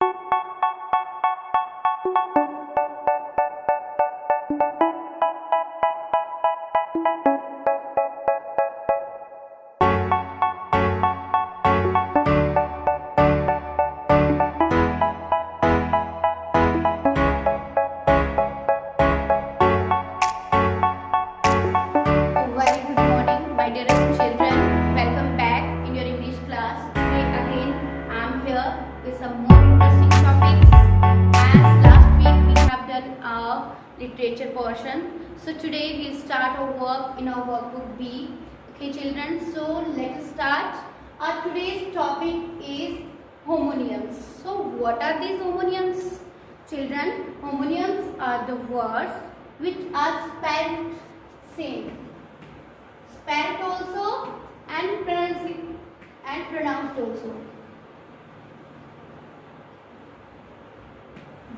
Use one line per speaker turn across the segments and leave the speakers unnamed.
Very good morning, my dearest children. Welcome back in your English class. Today again, I am here with some more interesting topics. As last week we have done our literature portion, so today we'll start our work in our workbook B. Okay, children. So let us start. Our today's topic is homonyms. So what are these homonyms, children? Homonyms are the words which are spelled same. Spelled also and pronounced also.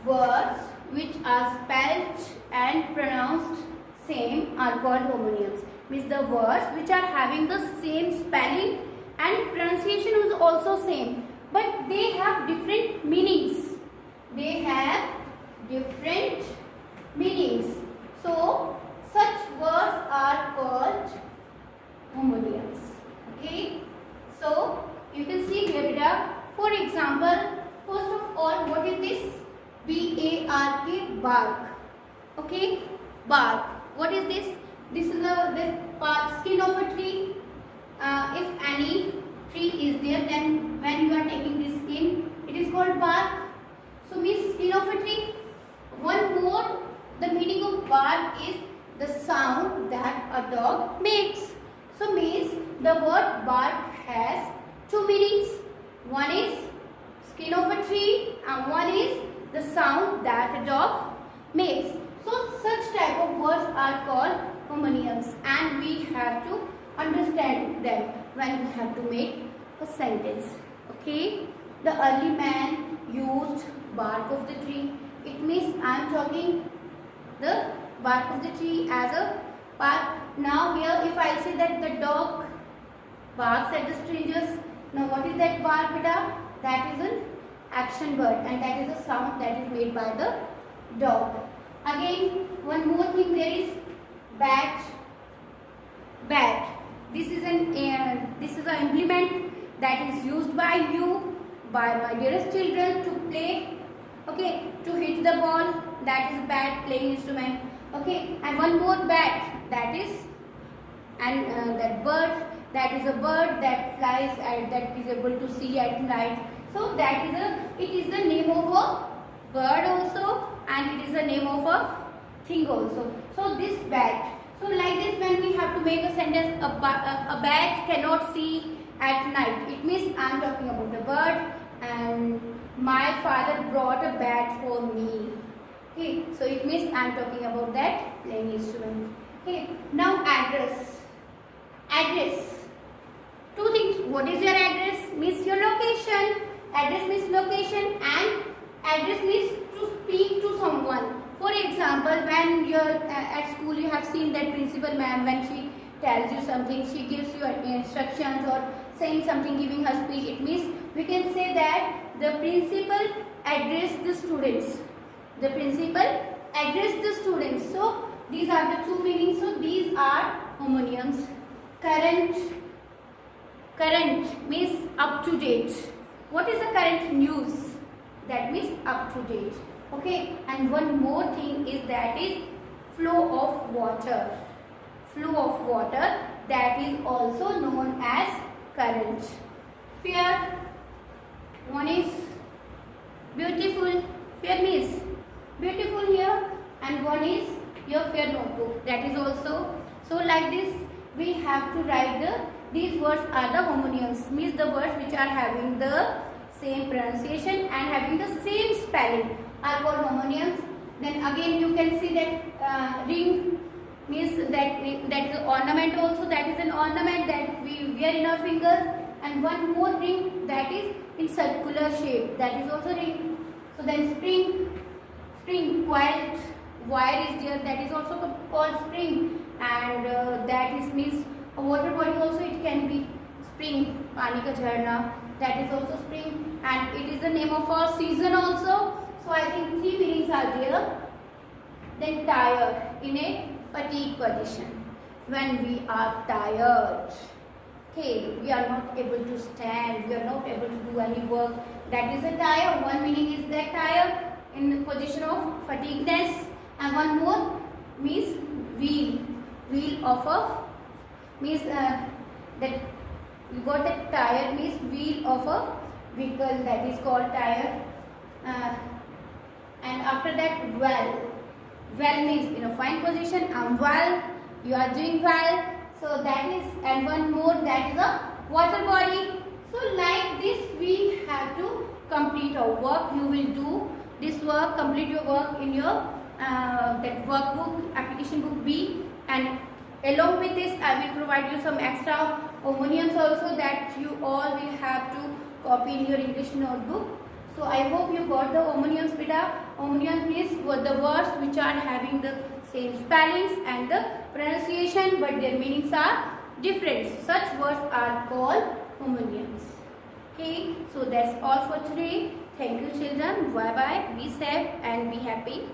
Words which are spelled and pronounced same are called homonyms. Means the words which are having the same spelling and pronunciation is also same, but they have different meanings. They have different meanings. So such words are called homonyms. Okay, so you can see here, beta. For example, first of all, what is this? B-A-R-K, bark. Okay, bark. What is this? This is the skin of a tree. If any tree is there, then when you are taking this skin, it is called bark. So means skin of a tree. One more, the meaning of bark is the sound that a dog makes. So means the word bark has two meanings. One is skin of a tree and one is the sound that a dog makes. So such type of words are called homonyms, and we have to understand them when we have to make a sentence. Okay, the early man used bark of the tree. It means I am talking the bark of the tree as a bark. Now here if I say that the dog barks at the strangers, now what is that bark, beta? That is an action word, and that is a sound that is made by the dog. Again, one more thing, there is bat. Bat. This is an implement that is used by you, by my dearest children, to play. Okay, to hit the ball. That is bat, playing instrument. Okay, and one more bat. That is that bird. That is a bird that flies and that is able to see at night. So that is it is the name of a bird also, and it is the name of a thing also. So this bat. So like this, when we have to make a sentence, a bat cannot see at night. It means I am talking about a bird, and my father brought a bat for me. Okay, so it means I am talking about that playing instrument. Okay, now address. Address. Two things. What is your address? Means your location. Address means location, and address means to speak to someone. For example, when you are at school, you have seen that principal ma'am, when she tells you something, she gives you instructions or saying something, giving her speech. It means we can say that the principal addressed the students. The principal addressed the students. So these are the two meanings. So these are homonyms. Current. Current means up to date. What is the current news? That means up to date. Okay, and one more thing is that is flow of water. Flow of water, that is also known as current. Fair. One is beautiful. Fair means beautiful here, and one is your fair notebook. That is also. So like this, we have to write these words are the homonyms, means the words which are having the same pronunciation and having the same spelling are called homonyms. Then again you can see that ring means that is an ornament also. That is an ornament that we wear in our fingers, and one more ring that is in circular shape. That is also ring. So then spring, quiet wire is there. That is also called spring, and that is means a water body also. It can be spring, pani ka jharna. that is also spring, and it is the name of our season also. So I think 3 meanings are there. Then tired, in a fatigue position, when we are tired. Okay, we are not able to stand, we are not able to do any work. That is a tired. One meaning is that tired in the position of fatigueness, and one more means wheel. Wheel of a means that you got that tire means wheel of a vehicle, that is called tire. And after that, well. Well means in a fine position, and well, you are doing well. So that is, and one more, that is a water body. So like this we have to complete our work. You will do this work, complete your work in your that workbook, application book B, and along with this I will provide you some extra homonyms also that you all will have to copy in your English notebook. So I hope you got the homonyms beta. Homonyms is the words which are having the same spellings and the pronunciation, but their meanings are different. Such words are called homonyms. Okay, so that's all for today. Thank you children. Bye bye. Be safe and be happy.